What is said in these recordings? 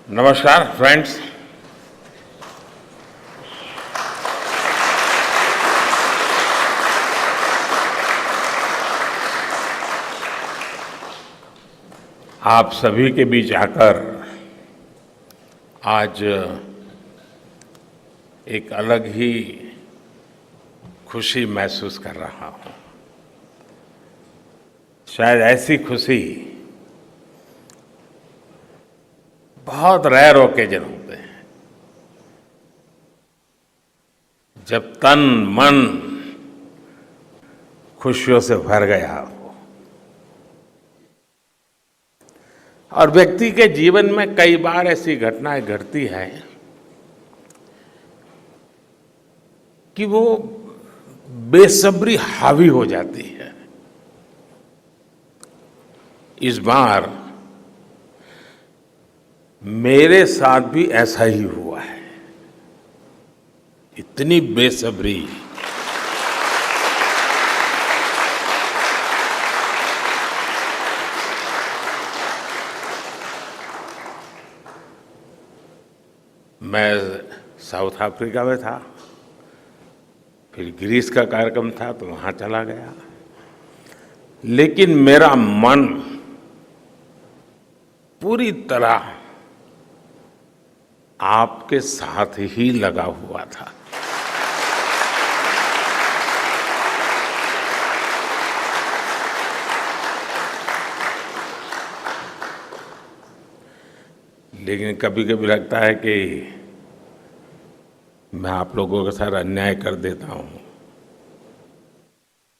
नमस्कार फ्रेंड्स। आप सभी के बीच आकर आज एक अलग ही खुशी महसूस कर रहा हूं। शायद ऐसी खुशी बहुत रेयर ओकेजन होते हैं जब तन मन खुशियों से भर गया हो। और व्यक्ति के जीवन में कई बार ऐसी घटनाएं घटती हैं कि वो बेसब्री हावी हो जाती है। इस बार मेरे साथ भी ऐसा ही हुआ है। इतनी बेसब्री, मैं साउथ अफ्रीका में था, फिर ग्रीस का कार्यक्रम था तो वहां चला गया, लेकिन मेरा मन पूरी तरह आपके साथ ही लगा हुआ था। लेकिन कभी कभी लगता है कि मैं आप लोगों के साथ अन्याय कर देता हूं।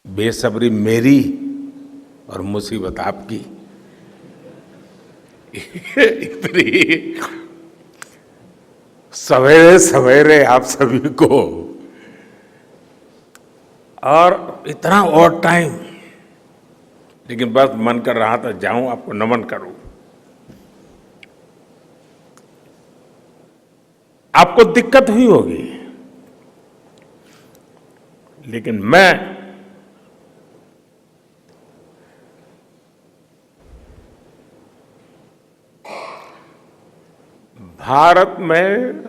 बेसब्री मेरी और मुसीबत आपकी। इतनी सवेरे सवेरे आप सभी को और इतना और टाइम, लेकिन बस मन कर रहा था जाऊं आपको नमन करूं। आपको दिक्कत हुई होगी, लेकिन मैं भारत में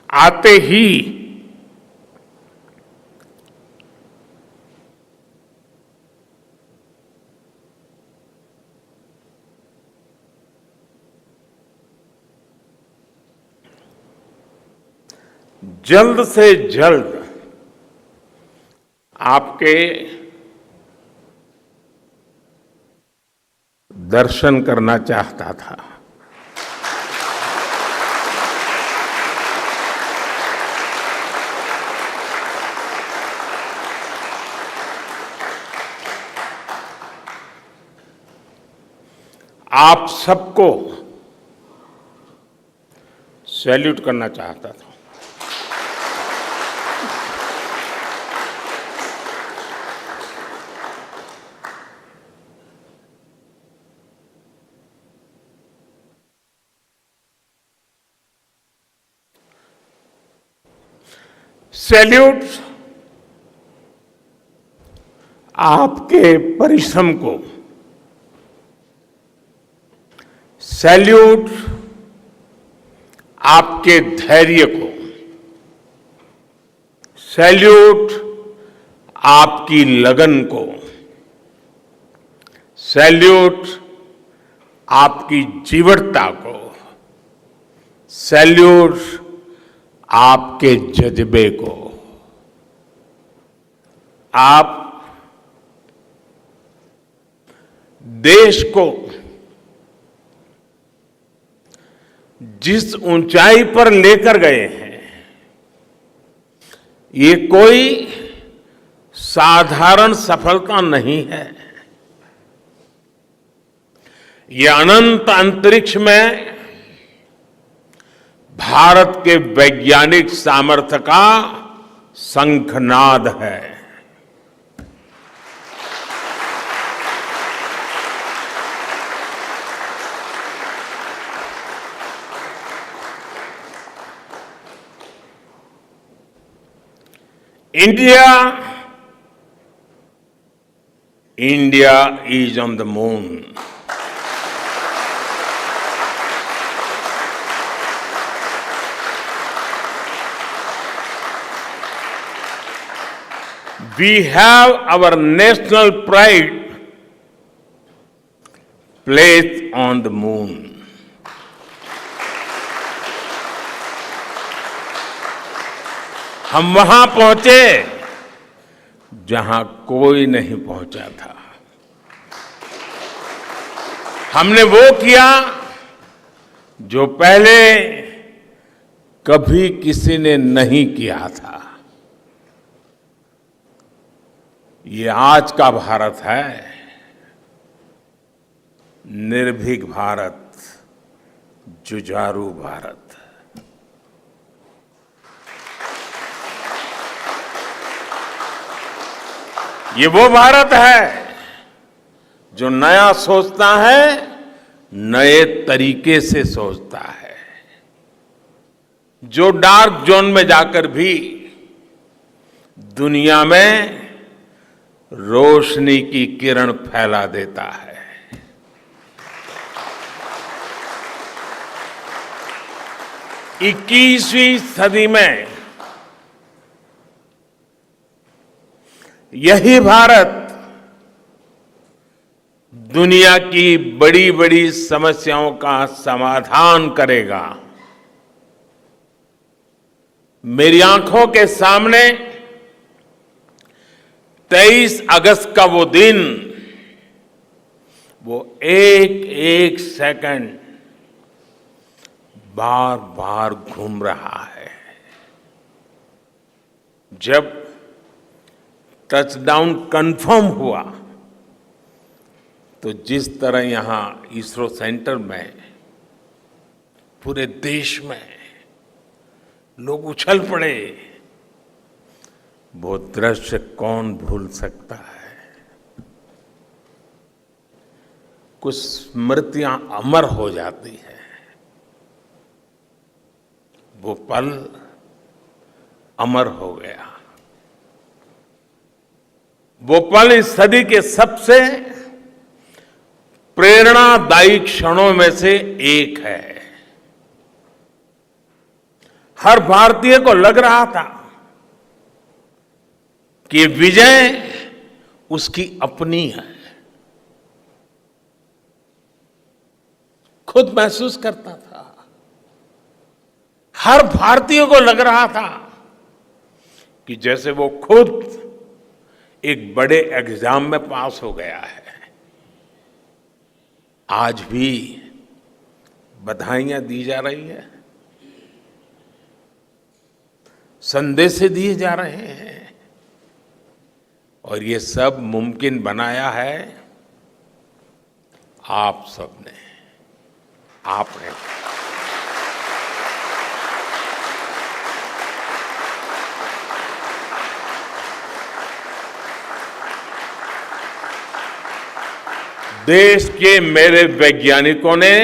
आते ही जल्द से जल्द आपके दर्शन करना चाहता था। आप सबको सैल्यूट करना चाहता था। सैल्यूट आपके परिश्रम को, सैल्यूट आपके धैर्य को, सैल्यूट आपकी लगन को, सैल्यूट आपकी जीवटता को, सैल्यूट आपके जज्बे को। आप देश को जिस ऊंचाई पर लेकर गए हैं, ये कोई साधारण सफलता नहीं है। ये अनंत अंतरिक्ष में भारत के वैज्ञानिक सामर्थ्य का शंखनाद है। India India is on the moon. We have our national pride placed on the moon. हम वहां पहुंचे जहां कोई नहीं पहुंचा था। हमने वो किया जो पहले कभी किसी ने नहीं किया था। ये आज का भारत है, निर्भीक भारत, जुझारू भारत। ये वो भारत है जो नया सोचता है, नए तरीके से सोचता है, जो डार्क जोन में जाकर भी दुनिया में रोशनी की किरण फैला देता है। 21वीं सदी में यही भारत दुनिया की बड़ी बड़ी समस्याओं का समाधान करेगा। मेरी आंखों के सामने 23 अगस्त का वो दिन, वो एक एक सेकंड बार बार घूम रहा है। जब टचडाउन कंफर्म हुआ तो जिस तरह यहां इसरो सेंटर में पूरे देश में लोग उछल पड़े, वो दृश्य कौन भूल सकता है। कुछ स्मृतियां अमर हो जाती है। वो पल अमर हो गया। वो पल इस सदी के सबसे प्रेरणादायी क्षणों में से एक है। हर भारतीय को लग रहा था कि विजय उसकी अपनी है। खुद महसूस करता था। हर भारतीय को लग रहा था कि जैसे वो खुद एक बड़े एग्जाम में पास हो गया है। आज भी बधाइयां दी जा रही है, संदेश दिए जा रहे हैं, और ये सब मुमकिन बनाया है आप सबने, आपने। देश के मेरे वैज्ञानिकों ने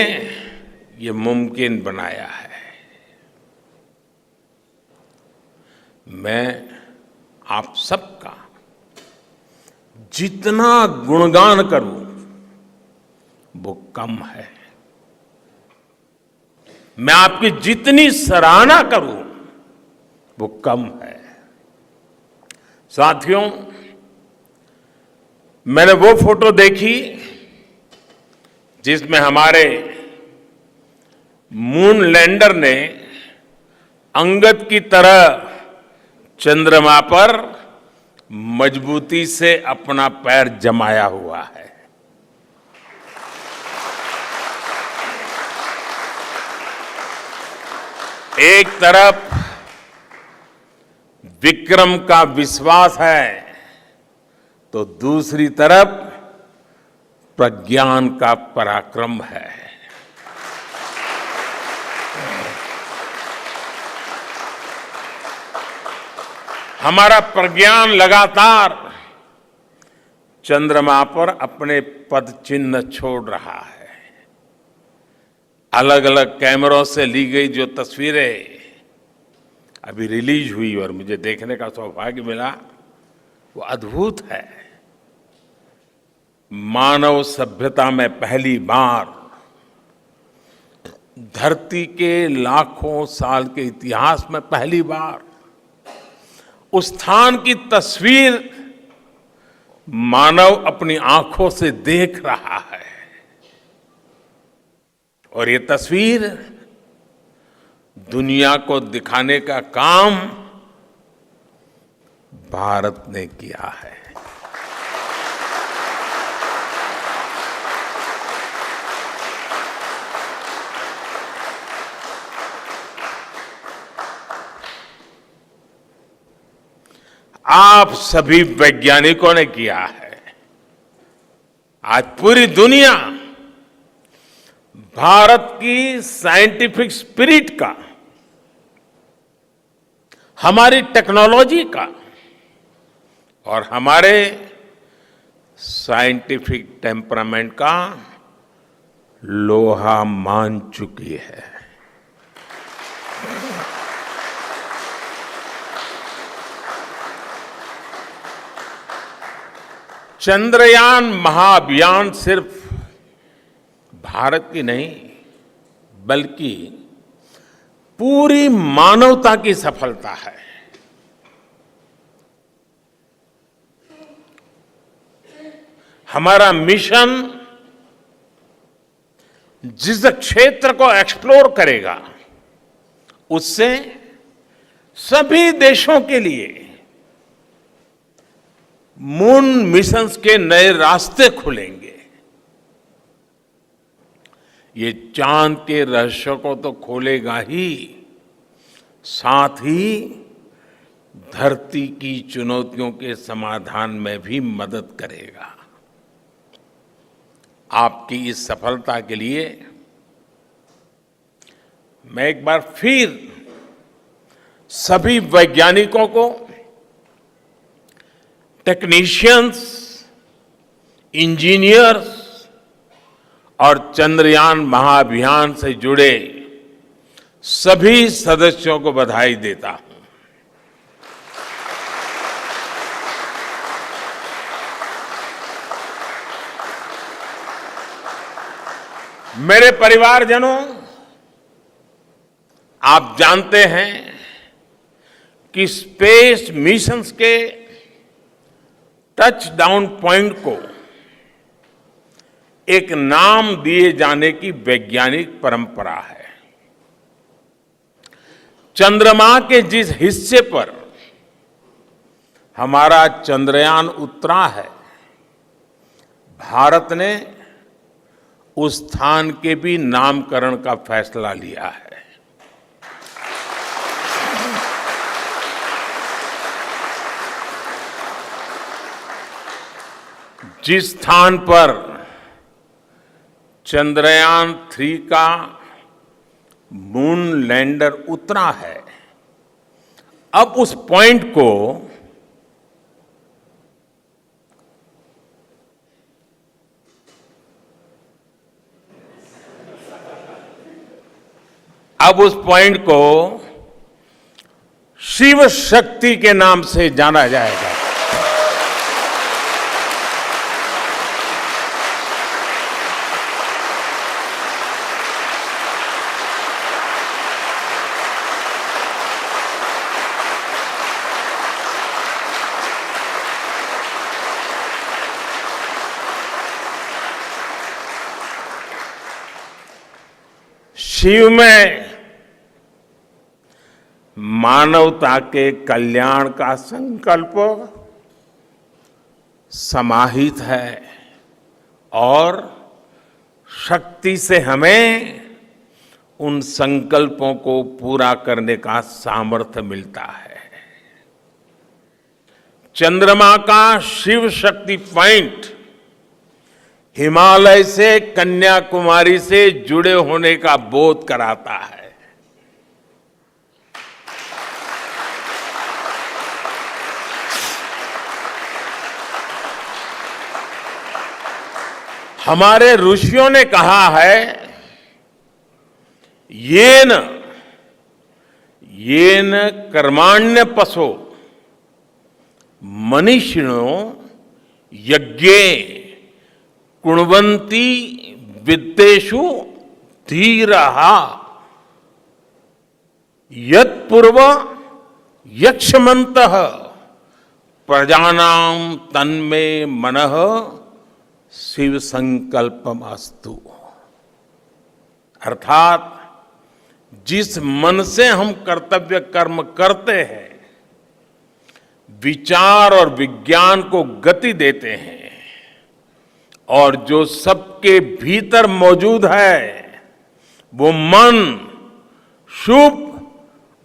ये मुमकिन बनाया है। मैं आप सबका जितना गुणगान करूं वो कम है। मैं आपकी जितनी सराहना करूं वो कम है। साथियों, मैंने वो फोटो देखी जिसमें हमारे मून लैंडर ने अंगद की तरह चंद्रमा पर मजबूती से अपना पैर जमाया हुआ है। एक तरफ विक्रम का विश्वास है तो दूसरी तरफ प्रज्ञान का पराक्रम है। हमारा प्रज्ञान लगातार चंद्रमा पर अपने पद चिन्ह छोड़ रहा है। अलग अलग कैमरों से ली गई जो तस्वीरें अभी रिलीज हुई और मुझे देखने का सौभाग्य मिला, वो अद्भुत है। मानव सभ्यता में पहली बार धरती के लाखों साल के इतिहास में पहली बार उस स्थान की तस्वीर मानव अपनी आंखों से देख रहा है। और ये तस्वीर दुनिया को दिखाने का काम भारत ने किया है। आप सभी वैज्ञानिकों ने किया है। आज पूरी दुनिया भारत की साइंटिफिक स्पिरिट का, हमारी टेक्नोलॉजी का और हमारे साइंटिफिक टेम्परामेंट का लोहा मान चुकी है। चंद्रयान महाअभियान सिर्फ भारत की नहीं बल्कि पूरी मानवता की सफलता है। हमारा मिशन जिस क्षेत्र को एक्सप्लोर करेगा उससे सभी देशों के लिए मून मिशंस के नए रास्ते खुलेंगे। ये चांद के रहस्य को तो खोलेगा ही, साथ ही धरती की चुनौतियों के समाधान में भी मदद करेगा। आपकी इस सफलता के लिए मैं एक बार फिर सभी वैज्ञानिकों को, टेक्नीशियंस, इंजीनियर्स और चंद्रयान महाअभियान से जुड़े सभी सदस्यों को बधाई देता हूं। मेरे परिवारजनों, आप जानते हैं कि स्पेस मिशंस के टच डाउन पॉइंट को एक नाम दिए जाने की वैज्ञानिक परंपरा है। चंद्रमा के जिस हिस्से पर हमारा चंद्रयान उतरा है, भारत ने उस स्थान के भी नामकरण का फैसला लिया है। जिस स्थान पर चंद्रयान 3 का मून लैंडर उतरा है, अब उस पॉइंट को शिव शक्ति के नाम से जाना जाएगा। शिव में मानवता के कल्याण का संकल्प समाहित है और शक्ति से हमें उन संकल्पों को पूरा करने का सामर्थ्य मिलता है। चंद्रमा का शिव शक्ति पॉइंट हिमालय से कन्याकुमारी से जुड़े होने का बोध कराता है। हमारे ऋषियों ने कहा है, येन कर्माण्य पशो मनीषिणो यज्ञे गुणवंती विद्येषु धीरः यत्पूर्व यक्ष्मन्तः प्रजानां तन्मे मनः शिव संकल्पमस्तु। अर्थात जिस मन से हम कर्तव्य कर्म करते हैं, विचार और विज्ञान को गति देते हैं, और जो सबके भीतर मौजूद है, वो मन शुभ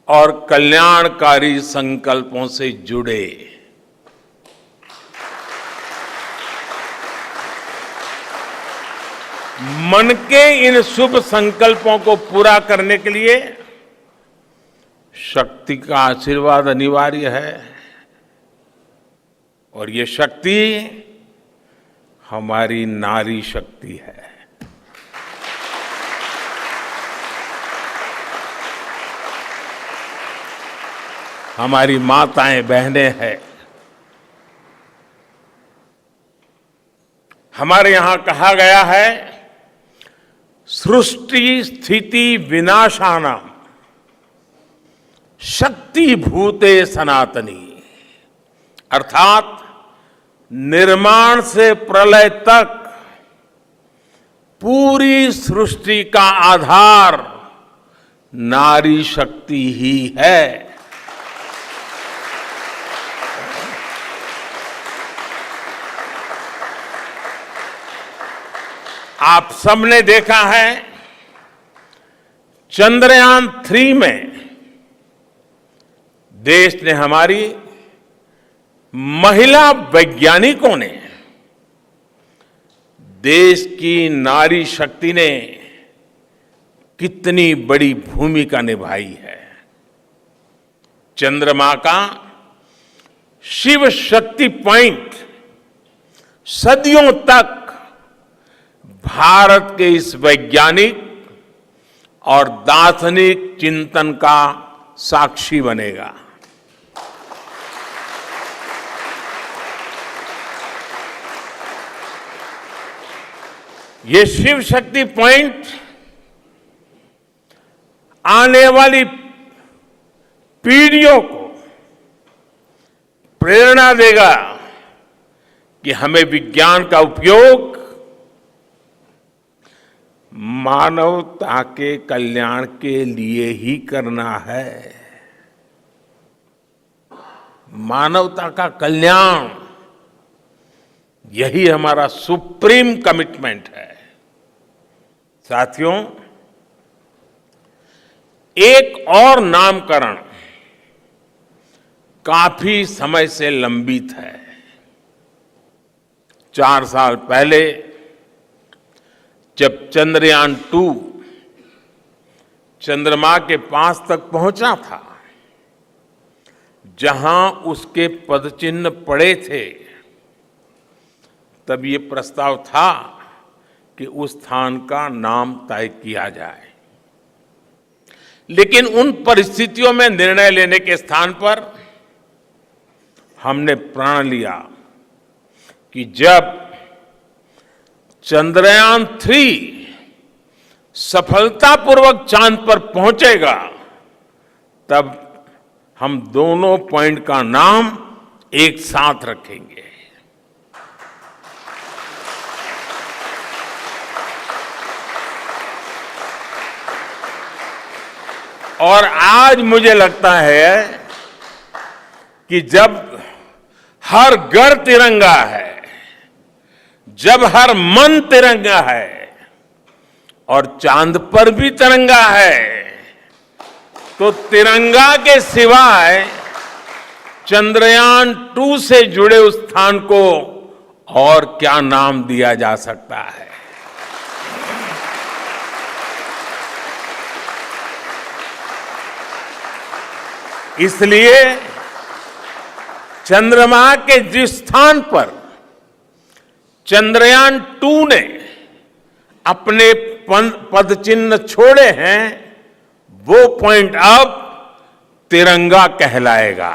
और कल्याणकारी संकल्पों से जुड़े। मन के इन शुभ संकल्पों को पूरा करने के लिए शक्ति का आशीर्वाद अनिवार्य है, और ये शक्ति हमारी नारी शक्ति है। हमारी माताएं बहनें हैं। हमारे यहां कहा गया है, सृष्टि स्थिति विनाशानाम शक्ति भूते सनातनी। अर्थात निर्माण से प्रलय तक पूरी सृष्टि का आधार नारी शक्ति ही है। आप सबने देखा है, चंद्रयान 3 में देश ने, हमारी महिला वैज्ञानिकों ने, देश की नारी शक्ति ने कितनी बड़ी भूमिका निभाई है। चंद्रमा का शिव शक्ति पॉइंट सदियों तक भारत के इस वैज्ञानिक और दार्शनिक चिंतन का साक्षी बनेगा। ये शिव शक्ति पॉइंट आने वाली पीढ़ियों को प्रेरणा देगा कि हमें विज्ञान का उपयोग मानवता के कल्याण के लिए ही करना है। मानवता का कल्याण, यही हमारा सुप्रीम कमिटमेंट है। साथियों, एक और नामकरण काफी समय से लंबित है। 4 साल पहले जब चंद्रयान 2 चंद्रमा के पास तक पहुंचा था, जहां उसके पदचिन्ह पड़े थे, तब ये प्रस्ताव था कि उस स्थान का नाम तय किया जाए। लेकिन उन परिस्थितियों में निर्णय लेने के स्थान पर हमने प्रण लिया कि जब चंद्रयान 3 सफलतापूर्वक चांद पर पहुंचेगा, तब हम दोनों पॉइंट का नाम एक साथ रखेंगे। और आज मुझे लगता है कि जब हर घर तिरंगा है, जब हर मन तिरंगा है और चांद पर भी तिरंगा है, तो तिरंगा के सिवाय चंद्रयान 2 से जुड़े उस स्थान को और क्या नाम दिया जा सकता है। इसलिए चंद्रमा के जिस स्थान पर चंद्रयान 2 ने अपने पदचिन्ह छोड़े हैं, वो पॉइंट अब तिरंगा कहलाएगा।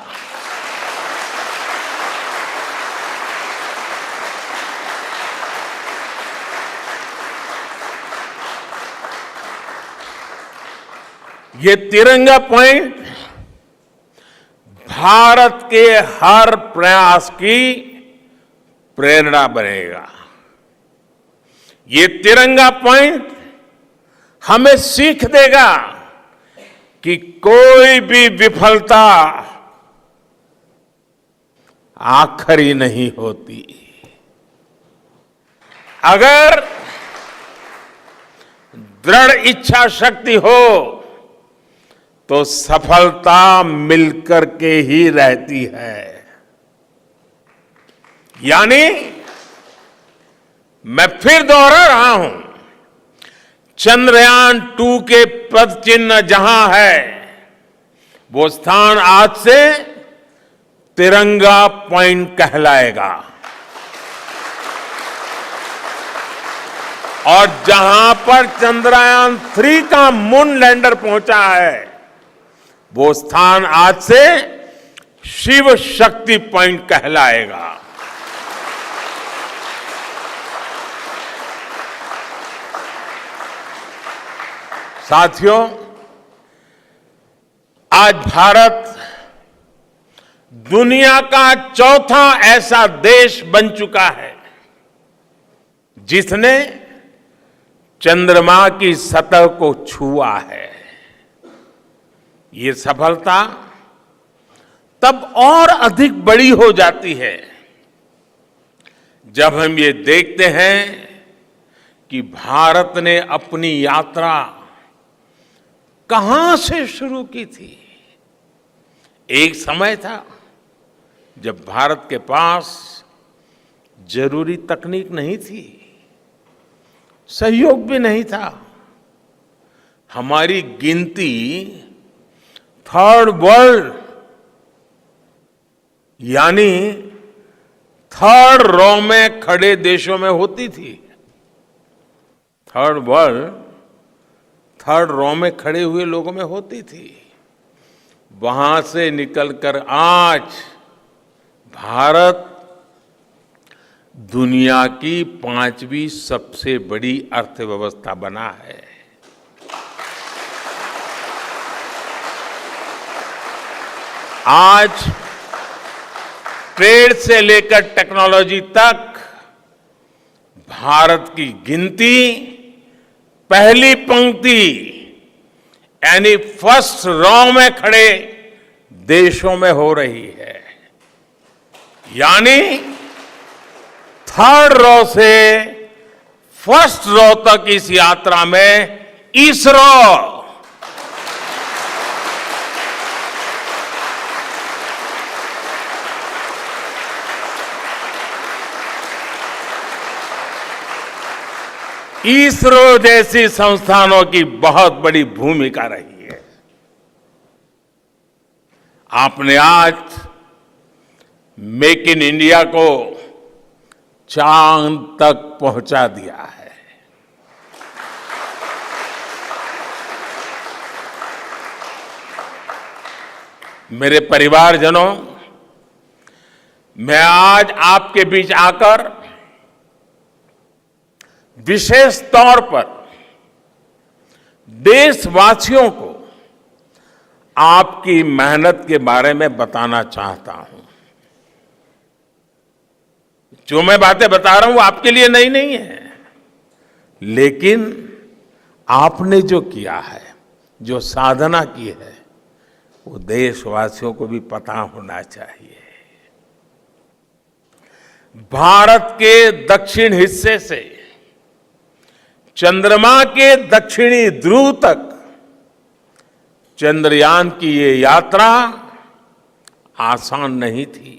ये तिरंगा पॉइंट भारत के हर प्रयास की प्रेरणा बनेगा। ये तिरंगा पॉइंट हमें सीख देगा कि कोई भी विफलता आखिरी नहीं होती। अगर दृढ़ इच्छा शक्ति हो तो सफलता मिलकर के ही रहती है। यानी मैं फिर दोहरा रहा हूं, चंद्रयान-2 के पद चिन्ह जहां है, वो स्थान आज से तिरंगा पॉइंट कहलाएगा। और जहां पर चंद्रयान-3 का मून लैंडर पहुंचा है, वो स्थान आज से शिव शक्ति पॉइंट कहलाएगा। साथियों, आज भारत दुनिया का चौथा ऐसा देश बन चुका है जिसने चंद्रमा की सतह को छुआ है। ये सफलता तब और अधिक बड़ी हो जाती है जब हम ये देखते हैं कि भारत ने अपनी यात्रा कहां से शुरू की थी। एक समय था जब भारत के पास जरूरी तकनीक नहीं थी, सहयोग भी नहीं था। हमारी गिनती थर्ड वर्ल्ड यानी थर्ड रो में खड़े देशों में होती थी। थर्ड वर्ल्ड थर्ड रो में खड़े हुए लोगों में होती थी। वहां से निकलकर आज भारत दुनिया की 5वीं सबसे बड़ी अर्थव्यवस्था बना है। आज ट्रेड से लेकर टेक्नोलॉजी तक भारत की गिनती पहली पंक्ति यानी फर्स्ट रो में खड़े देशों में हो रही है। यानी थर्ड रो से फर्स्ट रो तक इस यात्रा में इसरो जैसी संस्थानों की बहुत बड़ी भूमिका रही है। आपने आज मेक इन इंडिया को चांद तक पहुंचा दिया है। मेरे परिवारजनों, मैं आज आपके बीच आकर विशेष तौर पर देशवासियों को आपकी मेहनत के बारे में बताना चाहता हूं। जो मैं बातें बता रहा हूं वो आपके लिए नई नहीं है, लेकिन आपने जो किया है, जो साधना की है, वो देशवासियों को भी पता होना चाहिए। भारत के दक्षिण हिस्से से चंद्रमा के दक्षिणी ध्रुव तक चंद्रयान की ये यात्रा आसान नहीं थी।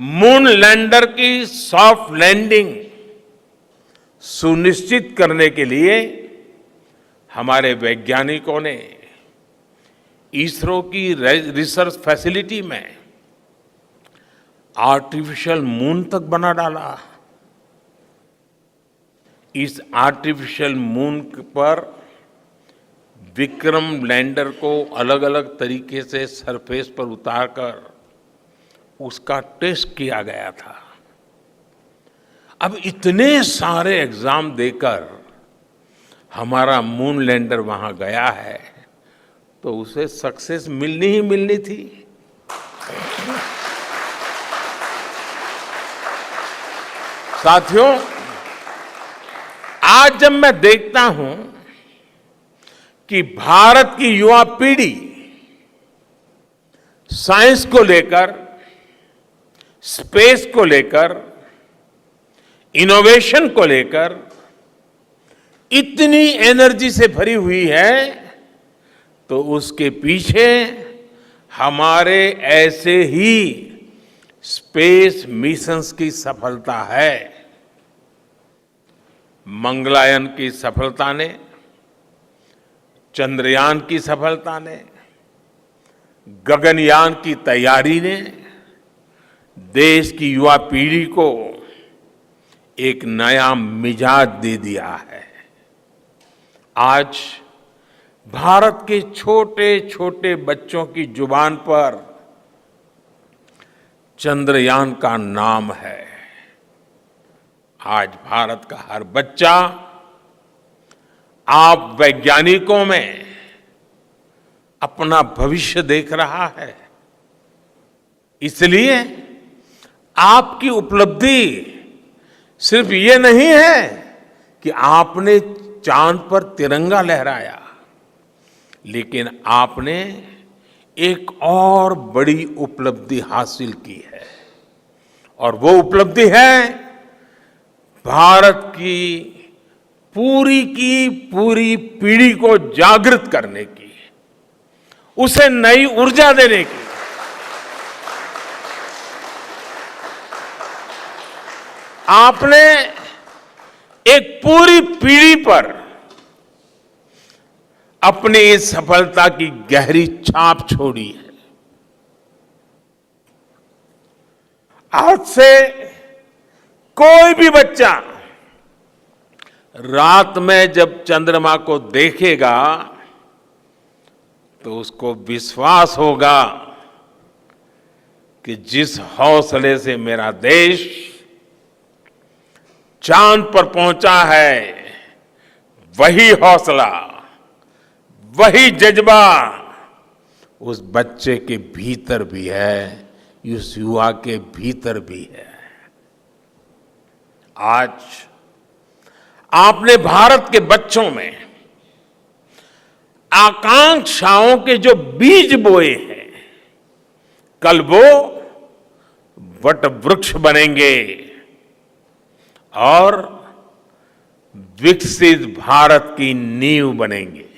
मून लैंडर की सॉफ्ट लैंडिंग सुनिश्चित करने के लिए हमारे वैज्ञानिकों ने इसरो की रिसर्च फैसिलिटी में आर्टिफिशियल मून तक बना डाला। इस आर्टिफिशियल मून पर विक्रम लैंडर को अलग अलग तरीके से सरफेस पर उतारकर उसका टेस्ट किया गया था। अब इतने सारे एग्जाम देकर हमारा मून लैंडर वहां गया है तो उसे सक्सेस मिलनी ही मिलनी थी। साथियों, आज जब मैं देखता हूं कि भारत की युवा पीढ़ी साइंस को लेकर, स्पेस को लेकर, इनोवेशन को लेकर इतनी एनर्जी से भरी हुई है, तो उसके पीछे हमारे ऐसे ही स्पेस मिशंस की सफलता है। मंगलयान की सफलता ने, चंद्रयान की सफलता ने, गगनयान की तैयारी ने देश की युवा पीढ़ी को एक नया मिजाज दे दिया है। आज भारत के छोटे छोटे बच्चों की जुबान पर चंद्रयान का नाम है। आज भारत का हर बच्चा आप वैज्ञानिकों में अपना भविष्य देख रहा है। इसलिए आपकी उपलब्धि सिर्फ ये नहीं है कि आपने चांद पर तिरंगा लहराया, लेकिन आपने एक और बड़ी उपलब्धि हासिल की है, और वो उपलब्धि है भारत की पूरी पीढ़ी को जागृत करने की, उसे नई ऊर्जा देने की। आपने एक पूरी पीढ़ी पर अपनी इस सफलता की गहरी छाप छोड़ी है। आज से कोई भी बच्चा रात में जब चंद्रमा को देखेगा तो उसको विश्वास होगा कि जिस हौसले से मेरा देश चांद पर पहुंचा है, वही हौसला, वही जज्बा उस बच्चे के भीतर भी है, उस युवा के भीतर भी है। आज आपने भारत के बच्चों में आकांक्षाओं के जो बीज बोए हैं, कल वो वट वृक्ष बनेंगे और विकसित भारत की नींव बनेंगे।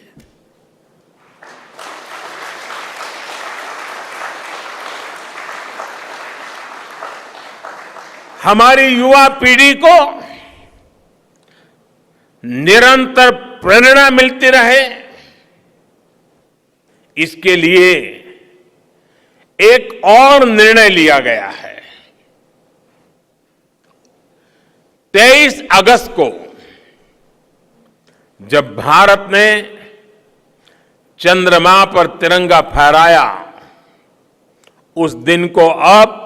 हमारी युवा पीढ़ी को निरंतर प्रेरणा मिलती रहे, इसके लिए एक और निर्णय लिया गया है। 23 अगस्त को जब भारत ने चंद्रमा पर तिरंगा फहराया, उस दिन को अब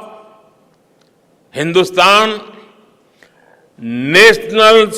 हिंदुस्तान नेशनल